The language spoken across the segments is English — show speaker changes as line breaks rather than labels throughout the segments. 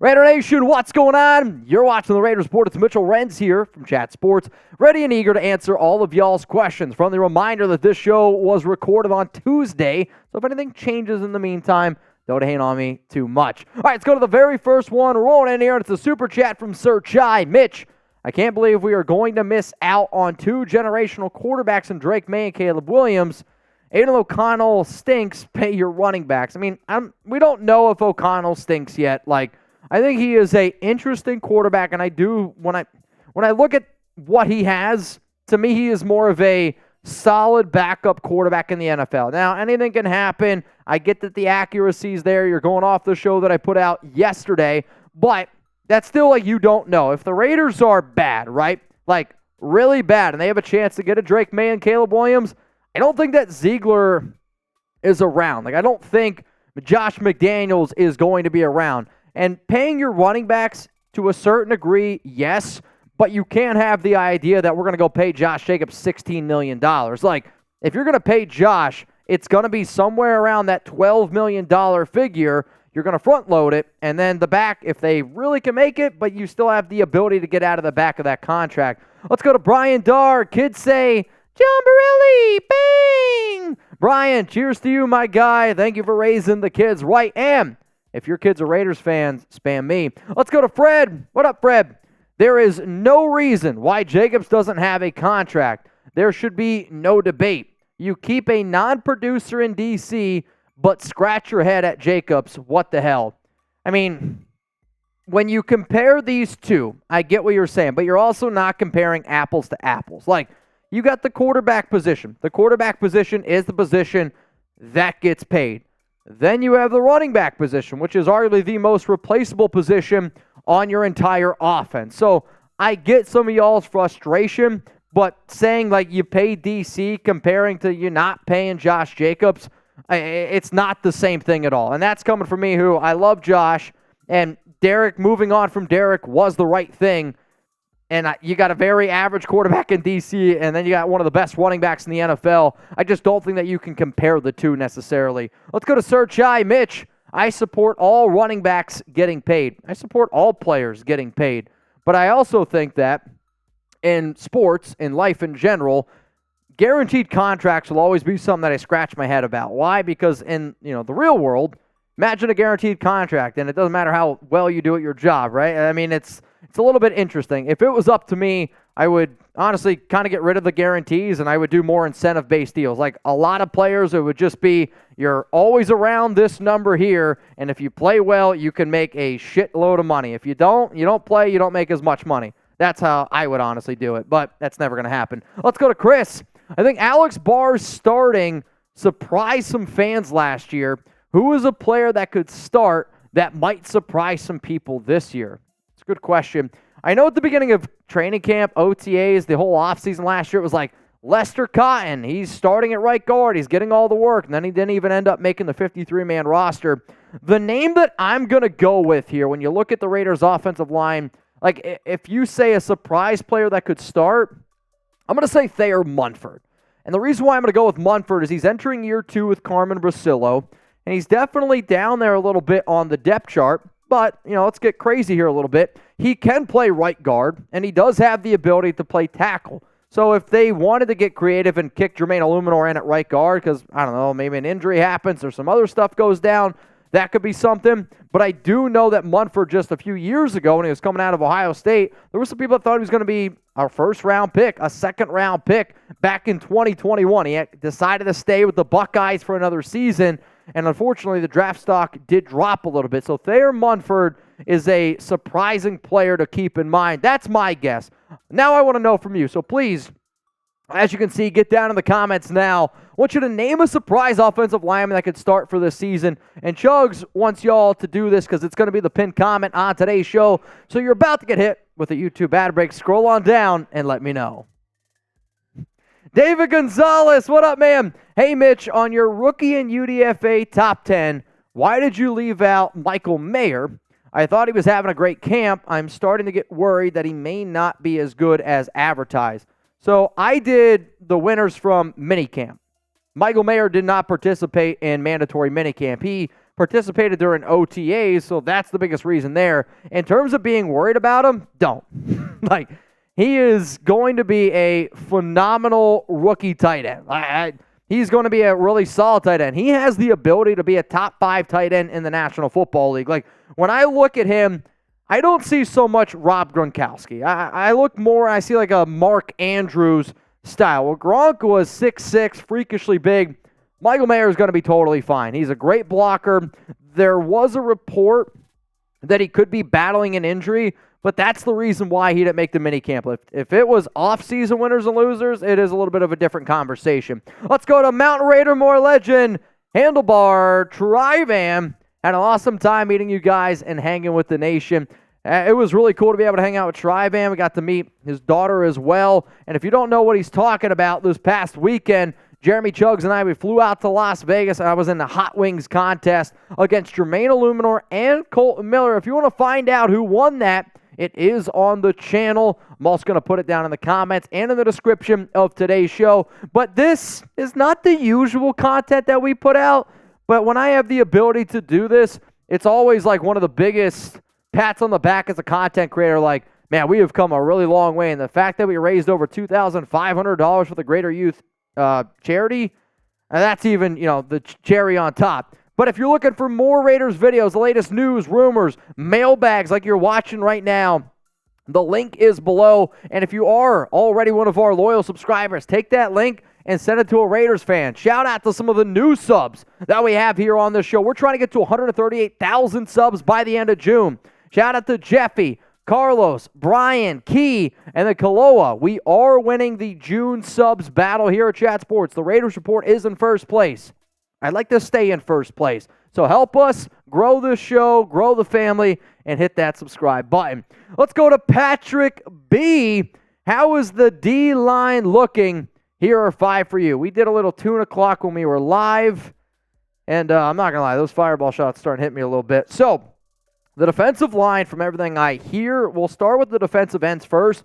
Raider Nation, what's going on? You're watching the Raiders Report. It's Mitchell Renz here from Chat Sports, ready and eager to answer all of y'all's questions. Friendly reminder that this show was recorded on Tuesday, so if anything changes in the meantime, don't hate on me too much. All right, let's go to the very first one. Rolling in here, and it's a super chat from Sir Chai. Mitch, I can't believe we are going to miss out on two generational quarterbacks in Drake May and Caleb Williams. Aidan O'Connell stinks. Pay your running backs. I mean, we don't know if O'Connell stinks yet. I think he is a interesting quarterback, and I do when I look at what he has, to me, he is more of a solid backup quarterback in the NFL. Now, anything can happen. I get that the accuracy is there. You're going off the show that I put out yesterday, but that's still you don't know. If the Raiders are bad, right? Really bad, and they have a chance to get a Drake May and Caleb Williams, I don't think that Ziegler is around. I don't think Josh McDaniels is going to be around. And paying your running backs to a certain degree, yes, but you can't have the idea that we're going to go pay Josh Jacobs $16 million. If you're going to pay Josh, it's going to be somewhere around that $12 million figure. You're going to front load it, and then the back, if they really can make it, but you still have the ability to get out of the back of that contract. Let's go to Brian Darr. Kids say, John Borelli, bang! Brian, cheers to you, my guy. Thank you for raising the kids right. And if your kids are Raiders fans, spam me. Let's go to Fred. What up, Fred? There is no reason why Jacobs doesn't have a contract. There should be no debate. You keep a non-producer in D.C., but scratch your head at Jacobs. What the hell? I mean, when you compare these two, I get what you're saying, but you're also not comparing apples to apples. You got the quarterback position. The quarterback position is the position that gets paid. Then you have the running back position, which is arguably the most replaceable position on your entire offense. So I get some of y'all's frustration, but saying you pay DC comparing to you not paying Josh Jacobs, it's not the same thing at all. And that's coming from me, who I love Josh, and Derek, moving on from Derek was the right thing. And you got a very average quarterback in D.C., and then you got one of the best running backs in the NFL. I just don't think that you can compare the two necessarily. Let's go to Sir Chai. Mitch, I support all running backs getting paid. I support all players getting paid. But I also think that in sports, in life in general, guaranteed contracts will always be something that I scratch my head about. Why? Because in the real world, imagine a guaranteed contract, and it doesn't matter how well you do at your job, right? I mean, it's a little bit interesting. If it was up to me, I would honestly kind of get rid of the guarantees, and I would do more incentive-based deals. A lot of players, it would just be, you're always around this number here, and if you play well, you can make a shitload of money. If you don't play, you don't make as much money. That's how I would honestly do it, but that's never going to happen. Let's go to Chris. I think Alex Barr's starting surprised some fans last year. Who is a player that could start that might surprise some people this year? It's a good question. I know at the beginning of training camp, OTAs, the whole offseason last year, it was Lester Cotton. He's starting at right guard. He's getting all the work, and then he didn't even end up making the 53-man roster. The name that I'm going to go with here, when you look at the Raiders' offensive line, if you say a surprise player that could start, I'm going to say Thayer Munford. And the reason why I'm going to go with Munford is he's entering year 2 with Carmen Brasillo, and he's definitely down there a little bit on the depth chart. But, let's get crazy here a little bit. He can play right guard, and he does have the ability to play tackle. So if they wanted to get creative and kick Jermaine Illuminor in at right guard, because, I don't know, maybe an injury happens or some other stuff goes down, that could be something. But I do know that Munford, just a few years ago when he was coming out of Ohio State, there were some people that thought he was going to be our first-round pick, a second-round pick back in 2021. He had decided to stay with the Buckeyes for another season, and unfortunately, the draft stock did drop a little bit. So Thayer Munford is a surprising player to keep in mind. That's my guess. Now I want to know from you. So please, as you can see, get down in the comments now. I want you to name a surprise offensive lineman that could start for this season. And Chuggs wants y'all to do this because it's going to be the pinned comment on today's show. So you're about to get hit with a YouTube ad break. Scroll on down and let me know. David Gonzalez, what up, man? Hey, Mitch, on your rookie and UDFA top 10, why did you leave out Michael Mayer? I thought he was having a great camp. I'm starting to get worried that he may not be as good as advertised. So I did the winners from minicamp. Michael Mayer did not participate in mandatory minicamp. He participated during OTAs, so that's the biggest reason there. In terms of being worried about him, don't. Like, he is going to be a phenomenal rookie tight end. He's going to be a really solid tight end. He has the ability to be a top 5 tight end in the National Football League. Like, when I look at him, I don't see so much Rob Gronkowski. I look more, I see like a Mark Andrews style. Well, Gronk was 6'6", freakishly big. Michael Mayer is going to be totally fine. He's a great blocker. There was a report that he could be battling an injury, but that's the reason why he didn't make the minicamp. If it was off-season winners and losers, it is a little bit of a different conversation. Let's go to Mountain Raider more legend, Handlebar Trivan. Had an awesome time meeting you guys and hanging with the nation. It was really cool to be able to hang out with Trivan. We got to meet his daughter as well. And if you don't know what he's talking about, this past weekend, Jeremy Chuggs and I, we flew out to Las Vegas. I was in the Hot Wings contest against Jermaine Illuminor and Colton Miller. If you want to find out who won that, it is on the channel. I'm also going to put it down in the comments and in the description of today's show. But this is not the usual content that we put out. But when I have the ability to do this, it's always like one of the biggest pats on the back as a content creator. Like, man, we have come a really long way. And the fact that we raised over $2,500 for the Greater Youth charity, and that's even, the cherry on top. But if you're looking for more Raiders videos, the latest news, rumors, mailbags like you're watching right now, the link is below. And if you are already one of our loyal subscribers, take that link and send it to a Raiders fan. Shout out to some of the new subs that we have here on this show. We're trying to get to 138,000 subs by the end of June. Shout out to Jeffy, Carlos, Brian, Key, and the Kaloa. We are winning the June subs battle here at Chat Sports. The Raiders Report is in first place. I'd like to stay in first place. So help us grow this show, grow the family, and hit that subscribe button. Let's go to Patrick B. How is the D-line looking? Here are 5 for you. We did a little tune clock when we were live, and I'm not going to lie, those fireball shots starting to hit me a little bit. So, the defensive line, from everything I hear, we'll start with the defensive ends first.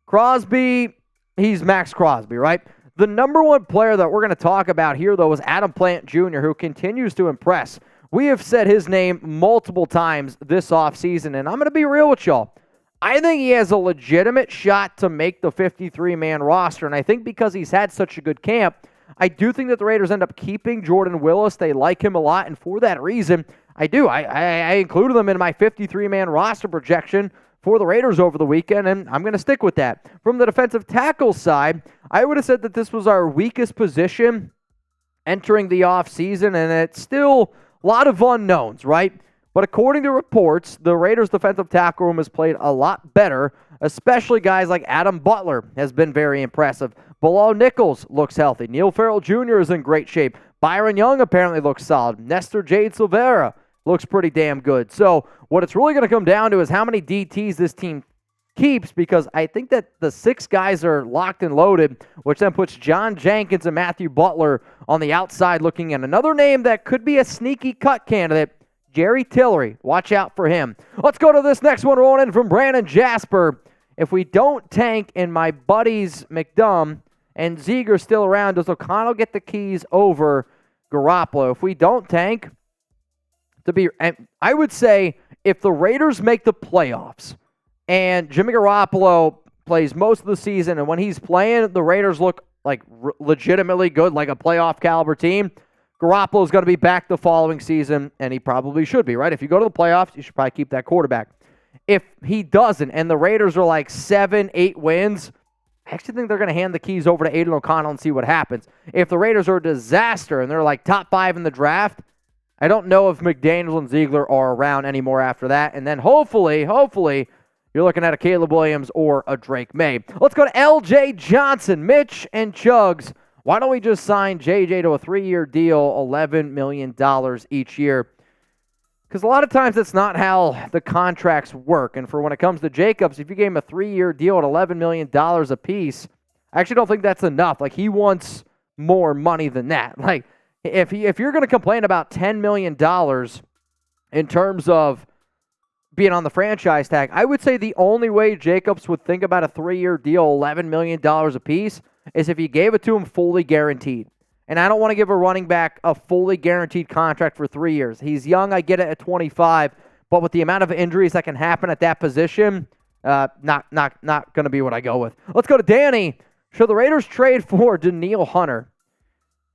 Crosby, he's Max Crosby, right? The number one player that we're going to talk about here, though, is Adam Plant Jr., who continues to impress. We have said his name multiple times this offseason, and I'm going to be real with y'all. I think he has a legitimate shot to make the 53-man roster, and I think because he's had such a good camp, I do think that the Raiders end up keeping Jordan Willis. They like him a lot, and for that reason, I do. I included him in my 53-man roster projection for the Raiders over the weekend, and I'm going to stick with that. From the defensive tackle side, I would have said that this was our weakest position entering the offseason, and it's still a lot of unknowns, right? But according to reports, the Raiders' defensive tackle room has played a lot better, especially guys like Adam Butler has been very impressive. Bilal Nichols looks healthy. Neil Farrell Jr. is in great shape. Byron Young apparently looks solid. Nestor Jade Silvera looks pretty damn good. So what it's really going to come down to is how many DTs this team keeps, because I think that the 6 guys are locked and loaded, which then puts John Jenkins and Matthew Butler on the outside looking in. Another name that could be a sneaky cut candidate, Jerry Tillery. Watch out for him. Let's go to this next one rolling in from Brandon Jasper. If we don't tank and my buddies McDum and Ziegler still around, does O'Connell get the keys over Garoppolo? If we don't tank, I would say if the Raiders make the playoffs and Jimmy Garoppolo plays most of the season, and when he's playing, the Raiders look like legitimately good, like a playoff caliber team, Garoppolo's going to be back the following season, and he probably should be, right? If you go to the playoffs, you should probably keep that quarterback. If he doesn't, and the Raiders are like 7-8 wins, I actually think they're going to hand the keys over to Aidan O'Connell and see what happens. If the Raiders are a disaster and they're like top 5 in the draft, I don't know if McDaniels and Ziegler are around anymore after that. And then hopefully, you're looking at a Caleb Williams or a Drake May. Let's go to L.J. Johnson, Mitch and Chuggs. Why don't we just sign JJ to a 3-year deal, $11 million each year? Because a lot of times that's not how the contracts work. And for when it comes to Jacobs, if you gave him a 3-year deal at $11 million a piece, I actually don't think that's enough. Like, he wants more money than that. Like, if you're going to complain about $10 million in terms of being on the franchise tag, I would say the only way Jacobs would think about a 3-year deal, $11 million a piece, is if you gave it to him fully guaranteed. And I don't want to give a running back a fully guaranteed contract for 3 years. He's young, I get it, at 25, but with the amount of injuries that can happen at that position, not going to be what I go with. Let's go to Danny. Should the Raiders trade for Danielle Hunter?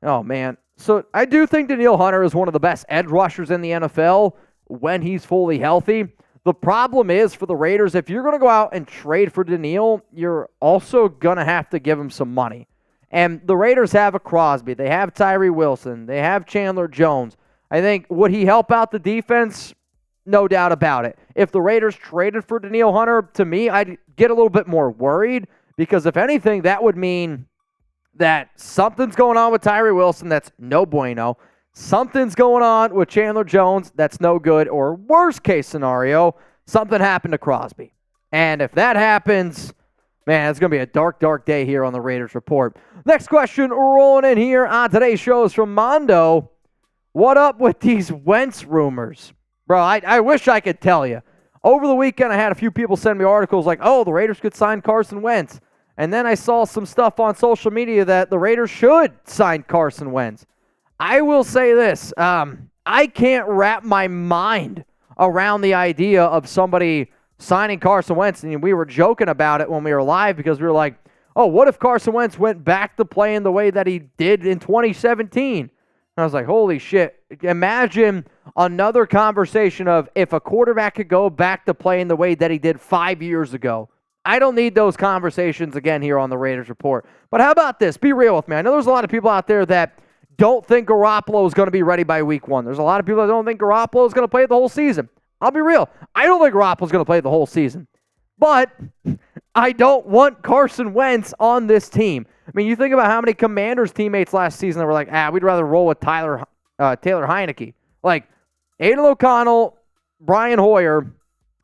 Oh, man. So I do think Danielle Hunter is one of the best edge rushers in the NFL when he's fully healthy. The problem is for the Raiders, if you're going to go out and trade for Danielle, you're also going to have to give him some money. And the Raiders have a Crosby. They have Tyree Wilson. They have Chandler Jones. I think, would he help out the defense? No doubt about it. If the Raiders traded for Danielle Hunter, to me, I'd get a little bit more worried because if anything, that would mean that something's going on with Tyree Wilson that's no bueno. Something's going on with Chandler Jones that's no good. Or worst case scenario, something happened to Crosby. And if that happens, man, it's going to be a dark, dark day here on the Raiders Report. Next question rolling in here on today's show is from Mondo. What up with these Wentz rumors? Bro, I wish I could tell you. Over the weekend, I had a few people send me articles like, oh, the Raiders could sign Carson Wentz. And then I saw some stuff on social media that the Raiders should sign Carson Wentz. I will say this. I can't wrap my mind around the idea of somebody signing Carson Wentz. And we were joking about it when we were live because we were like, oh, what if Carson Wentz went back to playing the way that he did in 2017? And I was like, holy shit. Imagine another conversation of if a quarterback could go back to playing the way that he did 5 years ago. I don't need those conversations again here on the Raiders Report. But how about this? Be real with me. I know there's a lot of people out there that don't think Garoppolo is going to be ready by week 1. There's a lot of people that don't think Garoppolo is going to play the whole season. I'll be real. I don't think Garoppolo is going to play the whole season. But I don't want Carson Wentz on this team. I mean, you think about how many Commanders teammates last season that were like, we'd rather roll with Taylor Heineke. Like, Aidan O'Connell, Brian Hoyer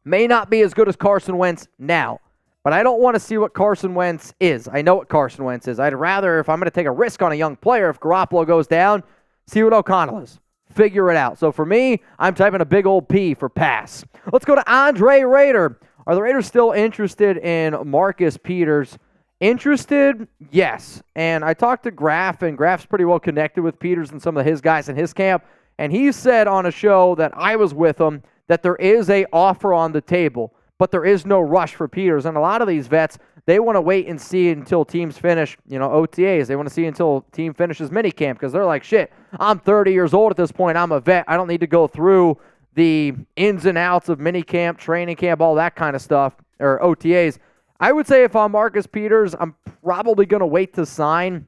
may not be as good as Carson Wentz now. But I don't want to see what Carson Wentz is. I know what Carson Wentz is. I'd rather, if I'm going to take a risk on a young player, if Garoppolo goes down, see what O'Connell is. Figure it out. So for me, I'm typing a big old P for pass. Let's go to Andre Rader. Are the Raiders still interested in Marcus Peters? Interested? Yes. And I talked to Graf, and Graf's pretty well connected with Peters and some of his guys in his camp. And he said on a show that I was with him that there is an offer on the table. But there is no rush for Peters. And a lot of these vets, they want to wait and see until teams finish, OTAs. They want to see until team finishes minicamp because they're like, shit, I'm 30 years old at this point. I'm a vet. I don't need to go through the ins and outs of minicamp, training camp, all that kind of stuff, or OTAs. I would say if I'm Marcus Peters, I'm probably going to wait to sign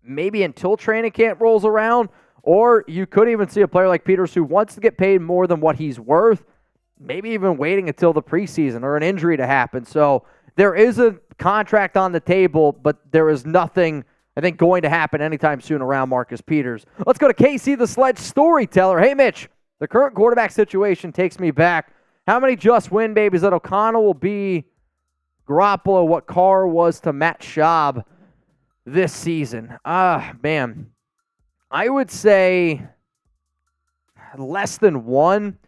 maybe until training camp rolls around. Or you could even see a player like Peters who wants to get paid more than what he's worth, maybe even waiting until the preseason or an injury to happen. So there is a contract on the table, but there is nothing, I think, going to happen anytime soon around Marcus Peters. Let's go to Casey the Sledge Storyteller. Hey, Mitch, the current quarterback situation takes me back. How many just win babies that O'Connell will be Garoppolo, what Carr was to Matt Schaub this season? Man, I would say less than one.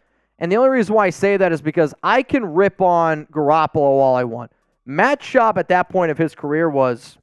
And the only reason why I say that is because I can rip on Garoppolo all I want. Matt Schaub at that point of his career was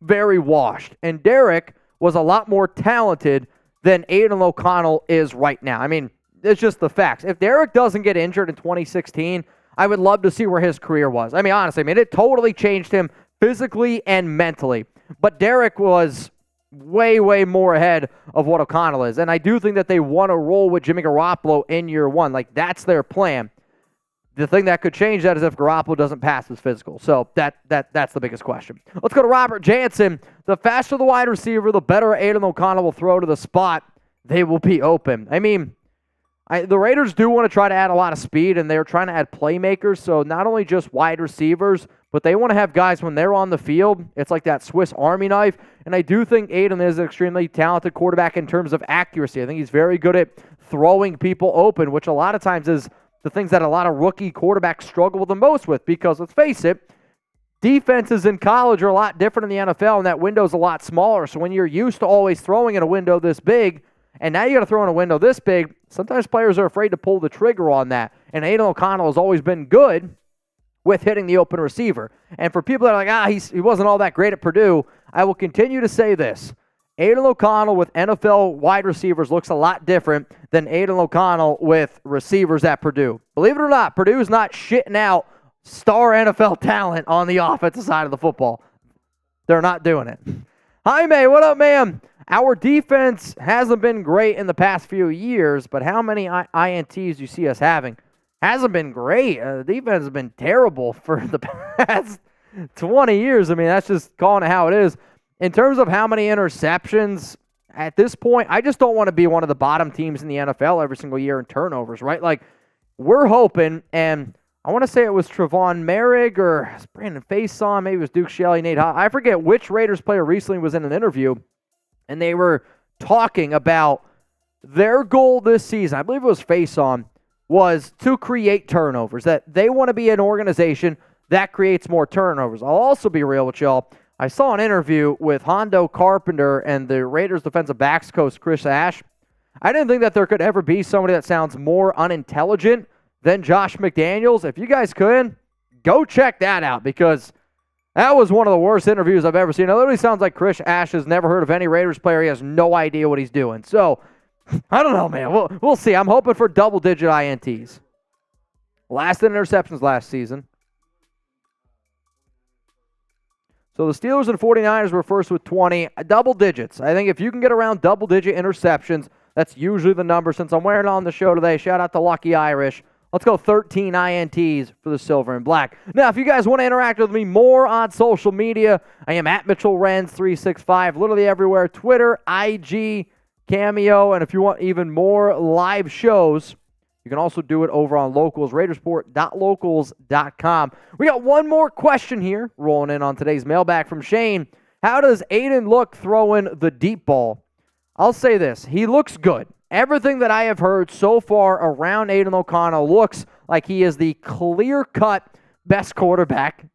very washed. And Derek was a lot more talented than Aidan O'Connell is right now. I mean, it's just the facts. If Derek doesn't get injured in 2016, I would love to see where his career was. I mean, honestly, it totally changed him physically and mentally. But Derek was way, way more ahead of what O'Connell is. And I do think that they want to roll with Jimmy Garoppolo in year one. Like, that's their plan. The thing that could change that is if Garoppolo doesn't pass his physical. So that's the biggest question. Let's go to Robert Jansen. The faster the wide receiver, the better Aidan O'Connell will throw to the spot. They will be open. I mean, the Raiders do want to try to add a lot of speed, and they're trying to add playmakers. So not only just wide receivers, but they want to have guys when they're on the field. It's like that Swiss Army knife. And I do think Aidan is an extremely talented quarterback in terms of accuracy. I think he's very good at throwing people open, which a lot of times is the things that a lot of rookie quarterbacks struggle the most with. Because let's face it, defenses in college are a lot different in the NFL, and that window's a lot smaller. So when you're used to always throwing in a window this big, and now you got to throw in a window this big, sometimes players are afraid to pull the trigger on that. And Aidan O'Connell has always been good with hitting the open receiver. And for people that are like, he wasn't all that great at Purdue, I will continue to say this. Aidan O'Connell with NFL wide receivers looks a lot different than Aidan O'Connell with receivers at Purdue. Believe it or not, Purdue is not shitting out star NFL talent on the offensive side of the football. They're not doing it. Hi, May. What up, ma'am? Our defense hasn't been great in the past few years, but how many INTs do you see us having? Hasn't been great. The defense has been terrible for the past 20 years. I mean, that's just calling it how it is. In terms of how many interceptions, at this point, I just don't want to be one of the bottom teams in the NFL every single year in turnovers, right? Like, we're hoping, and I want to say it was Trevon Merrick or Brandon Faison, maybe it was Duke Shelley, Nate Hott. I forget which Raiders player recently was in an interview, and they were talking about their goal this season, I believe it was Faison, was to create turnovers, that they want to be an organization that creates more turnovers. I'll also be real with y'all. I saw an interview with Hondo Carpenter and the Raiders defensive backs coach Chris Ash. I didn't think that there could ever be somebody that sounds more unintelligent than Josh McDaniels. If you guys could, go check that out because that was one of the worst interviews I've ever seen. It literally sounds like Chris Ash has never heard of any Raiders player. He has no idea what he's doing. So, I don't know, man. We'll see. I'm hoping for double-digit INTs. Last in interceptions last season. So the Steelers and 49ers were first with 20. Double digits. I think if you can get around double-digit interceptions, that's usually the number. Since I'm wearing it on the show today, shout out to Lucky Irish. Let's go 13 INTs for the silver and black. Now, if you guys want to interact with me more on social media, I am at Mitchell Renz 365, literally everywhere. Twitter, IG, Cameo, and if you want even more live shows, you can also do it over on Locals, Raidersport.locals.com. We got one more question here rolling in on today's mailbag from Shane. How does Aidan look throwing the deep ball? I'll say this. He looks good. Everything that I have heard so far around Aidan O'Connell looks like he is the clear-cut best quarterback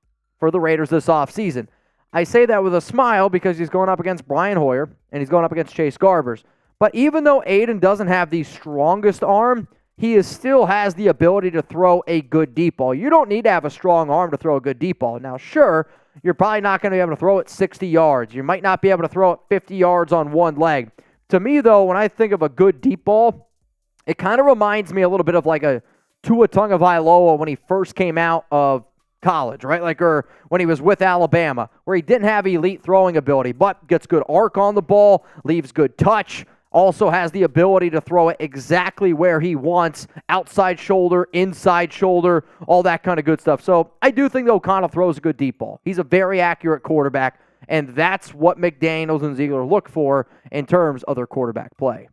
for the Raiders this offseason. I say that with a smile because he's going up against Brian Hoyer and he's going up against Chase Garbers. But even though Aidan doesn't have the strongest arm, he still has the ability to throw a good deep ball. You don't need to have a strong arm to throw a good deep ball. Now, sure, you're probably not going to be able to throw it 60 yards. You might not be able to throw it 50 yards on one leg. To me, though, when I think of a good deep ball, it kind of reminds me a little bit of like a Tua Tagovailoa when he first came out of college, right? Like, or when he was with Alabama, where he didn't have elite throwing ability, but gets good arc on the ball, leaves good touch, also has the ability to throw it exactly where he wants, outside shoulder, inside shoulder, all that kind of good stuff. So I do think that O'Connell throws a good deep ball. He's a very accurate quarterback, and that's what McDaniels and Ziegler look for in terms of their quarterback play.